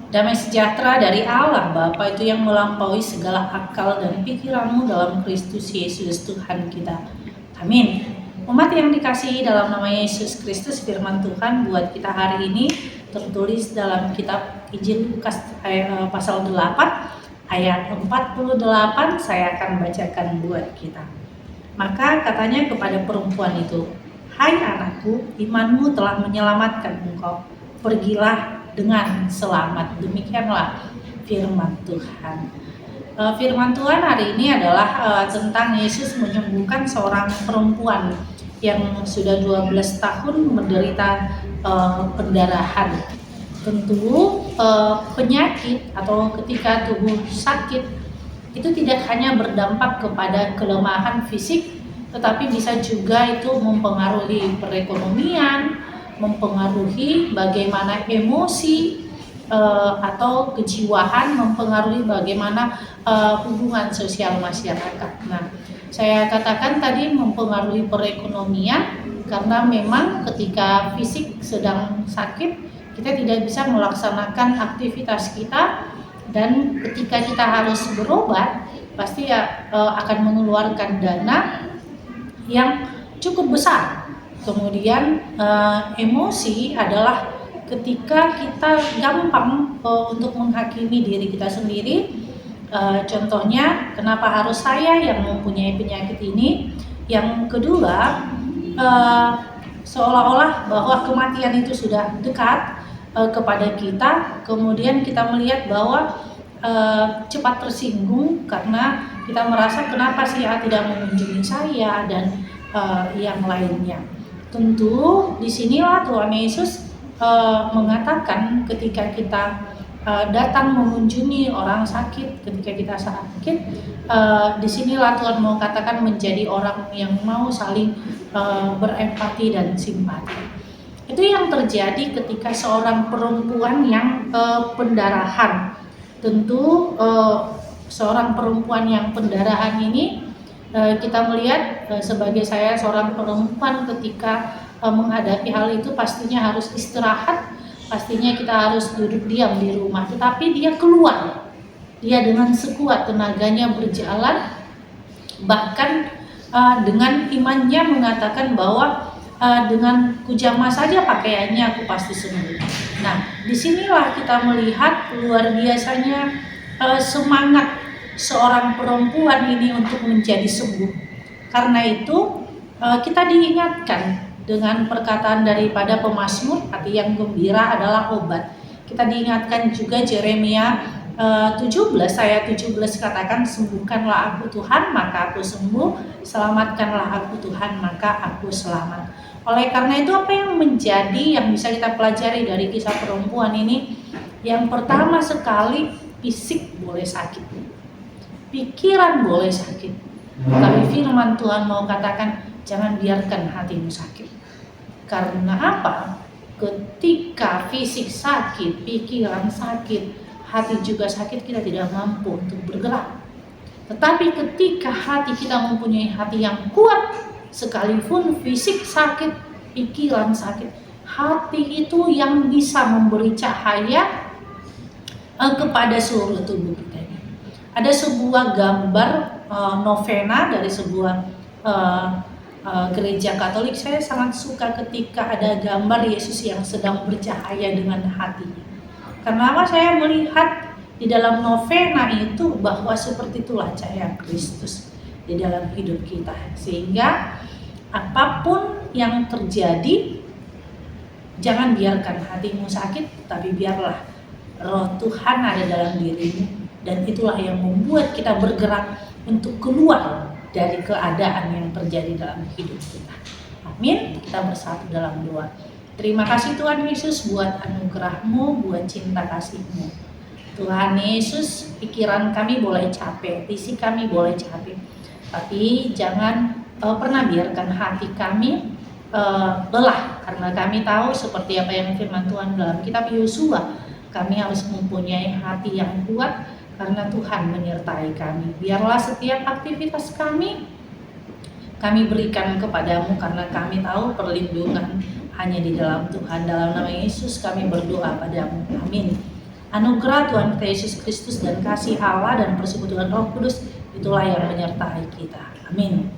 Damai sejahtera dari Allah Bapa itu yang melampaui segala akal dan pikiranmu dalam Kristus Yesus Tuhan kita. Amin. Umat yang dikasihi dalam nama Yesus Kristus, firman Tuhan buat kita hari ini tertulis dalam kitab Injil Lukas pasal 8 ayat 48. Saya akan bacakan buat kita. Maka katanya kepada perempuan itu, "Hai anakku, imanmu telah menyelamatkan engkau. Pergilah dengan selamat." Demikianlah firman Tuhan. Firman Tuhan hari ini adalah tentang Yesus menyembuhkan seorang perempuan yang sudah 12 tahun menderita pendarahan. Tentu penyakit atau ketika tubuh sakit itu tidak hanya berdampak kepada kelemahan fisik, tetapi bisa juga itu mempengaruhi perekonomian, mempengaruhi bagaimana emosi atau kejiwaan, mempengaruhi bagaimana hubungan sosial masyarakat. Nah, saya katakan tadi mempengaruhi perekonomian karena memang ketika fisik sedang sakit kita tidak bisa melaksanakan aktivitas kita, dan ketika kita harus berobat pasti akan mengeluarkan dana yang cukup besar. Kemudian emosi adalah ketika kita gampang untuk menghakimi diri kita sendiri. Contohnya, kenapa harus saya yang mempunyai penyakit ini? Yang kedua, seolah-olah bahwa kematian itu sudah dekat kepada kita. Kemudian kita melihat bahwa cepat tersinggung karena kita merasa kenapa sih tidak mengunjungi saya dan yang lainnya. Tentu disinilah Tuhan Yesus mengatakan ketika kita datang mengunjungi orang sakit, ketika kita sakit, disinilah Tuhan mau katakan menjadi orang yang mau saling berempati dan simpati. Itu yang terjadi ketika seorang perempuan yang pendarahan. Tentu seorang perempuan yang pendarahan ini kita melihat sebagai saya seorang perempuan ketika menghadapi hal itu pastinya harus istirahat, pastinya kita harus duduk diam di rumah, tetapi dia keluar, dia dengan sekuat tenaganya berjalan, bahkan dengan imannya mengatakan bahwa dengan kujama saja pakaiannya aku pasti sembuh. Nah, disinilah kita melihat luar biasanya semangat seorang perempuan ini untuk menjadi sembuh. Karena itu kita diingatkan dengan perkataan daripada pemazmur, hati yang gembira adalah obat. Kita diingatkan juga Yeremia 17 ayat 17 katakan, sembuhkanlah aku Tuhan maka aku sembuh, selamatkanlah aku Tuhan maka aku selamat. Oleh karena itu apa yang menjadi yang bisa kita pelajari dari kisah perempuan ini? Yang pertama sekali, fisik boleh sakit, pikiran boleh sakit, tapi firman Tuhan mau katakan jangan biarkan hatimu sakit. Karena apa? Ketika fisik sakit, pikiran sakit, hati juga sakit, kita tidak mampu untuk bergerak. Tetapi ketika hati kita mempunyai hati yang kuat, sekalipun fisik sakit, pikiran sakit, hati itu yang bisa memberi cahaya kepada seluruh tubuh kita. Ada sebuah gambar novena dari sebuah gereja Katolik. Saya sangat suka ketika ada gambar Yesus yang sedang bercahaya dengan hatinya. Kenapa saya melihat di dalam novena itu bahwa seperti itulah cahaya Kristus di dalam hidup kita, sehingga apapun yang terjadi jangan biarkan hatimu sakit, tapi biarlah roh Tuhan ada dalam dirimu, dan itulah yang membuat kita bergerak untuk keluar dari keadaan yang terjadi dalam hidup kita. Amin. Kita bersatu dalam doa. Terima kasih Tuhan Yesus buat anugerah-Mu, buat cinta kasih-Mu. Tuhan Yesus, pikiran kami boleh capek, fisik kami boleh capek, tapi jangan pernah biarkan hati kami lelah, karena kami tahu seperti apa yang firman Tuhan dalam kitab Yosua, kami harus mempunyai hati yang kuat karena Tuhan menyertai kami. Biarlah setiap aktivitas kami berikan kepadamu, karena kami tahu perlindungan hanya di dalam Tuhan. Dalam nama Yesus kami berdoa padamu. Amin. Anugerah Tuhan kita Yesus Kristus dan kasih Allah dan persekutuan Roh Kudus itulah yang menyertai kita. Amin.